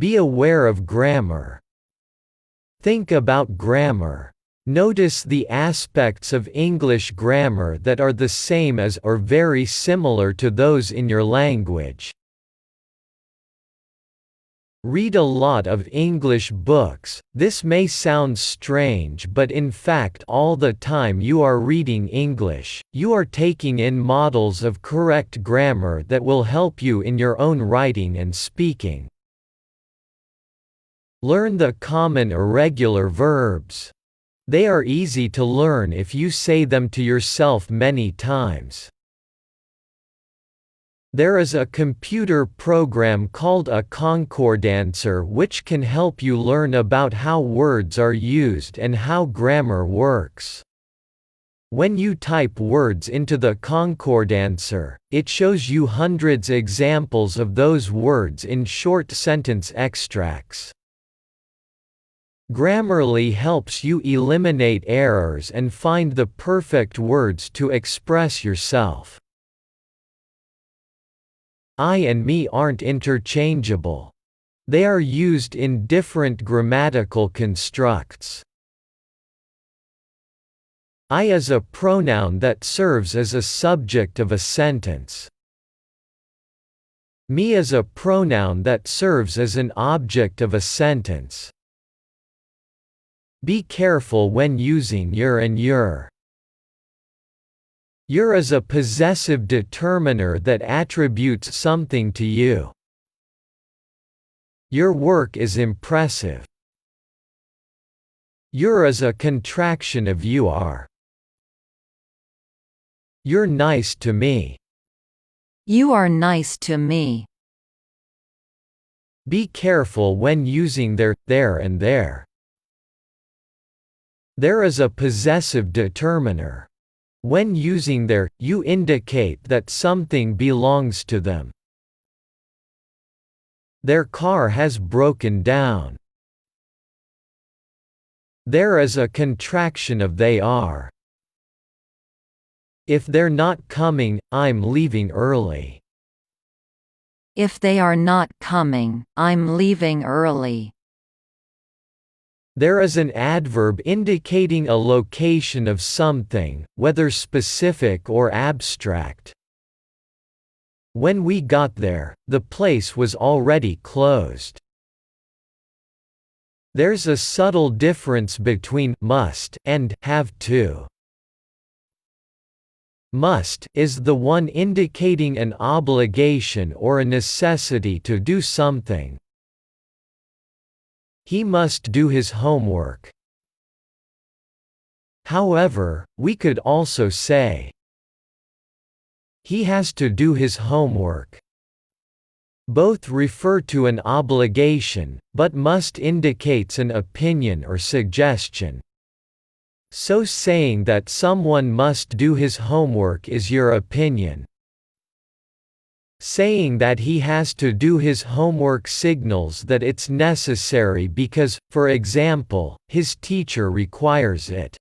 Be aware of grammar. Think about grammar. Notice the aspects of English grammar that are the same as or very similar to those in your language. Read a lot of English books. This may sound strange, but in fact all the time you are reading English, you are taking in models of correct grammar that will help you in your own writing and speaking. Learn the common irregular verbs. They are easy to learn if you say them to yourself many times. There is a computer program called a Concordancer which can help you learn about how words are used and how grammar works. When you type words into the Concordancer, it shows you hundreds examples of those words in short sentence extracts. Grammarly helps you eliminate errors and find the perfect words to express yourself. I and me aren't interchangeable. They are used in different grammatical constructs. I is a pronoun that serves as a subject of a sentence. Me is a pronoun that serves as an object of a sentence. Be careful when using your and your. Your is a possessive determiner that attributes something to you. Your work is impressive. Your is a contraction of you are. You're nice to me. You are nice to me. Be careful when using there and there. There is a possessive determiner. When using there, you indicate that something belongs to them. Their car has broken down. There is a contraction of they are. If they're not coming, I'm leaving early. If they are not coming, I'm leaving early. There is an adverb indicating a location of something, whether specific or abstract. When we got there, the place was already closed. There's a subtle difference between must and have to. Must is the one indicating an obligation or a necessity to do something. He must do his homework. However, we could also say, he has to do his homework. Both refer to an obligation, but must indicates an opinion or suggestion. So saying that someone must do his homework is your opinion. Saying that he has to do his homework signals that it's necessary because, for example, his teacher requires it.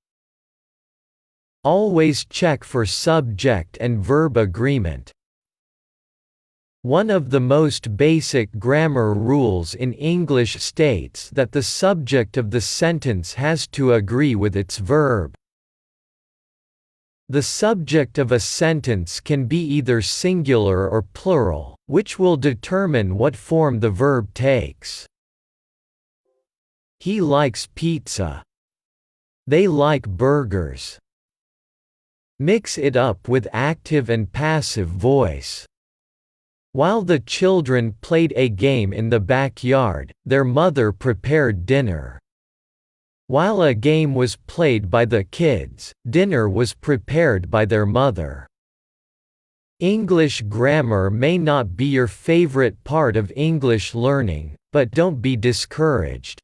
Always check for subject and verb agreement. One of the most basic grammar rules in English states that the subject of the sentence has to agree with its verb. The subject of a sentence can be either singular or plural, which will determine what form the verb takes. He likes pizza. They like burgers. Mix it up with active and passive voice. While the children played a game in the backyard, their mother prepared dinner. While a game was played by the kids, dinner was prepared by their mother. English grammar may not be your favorite part of English learning, but don't be discouraged.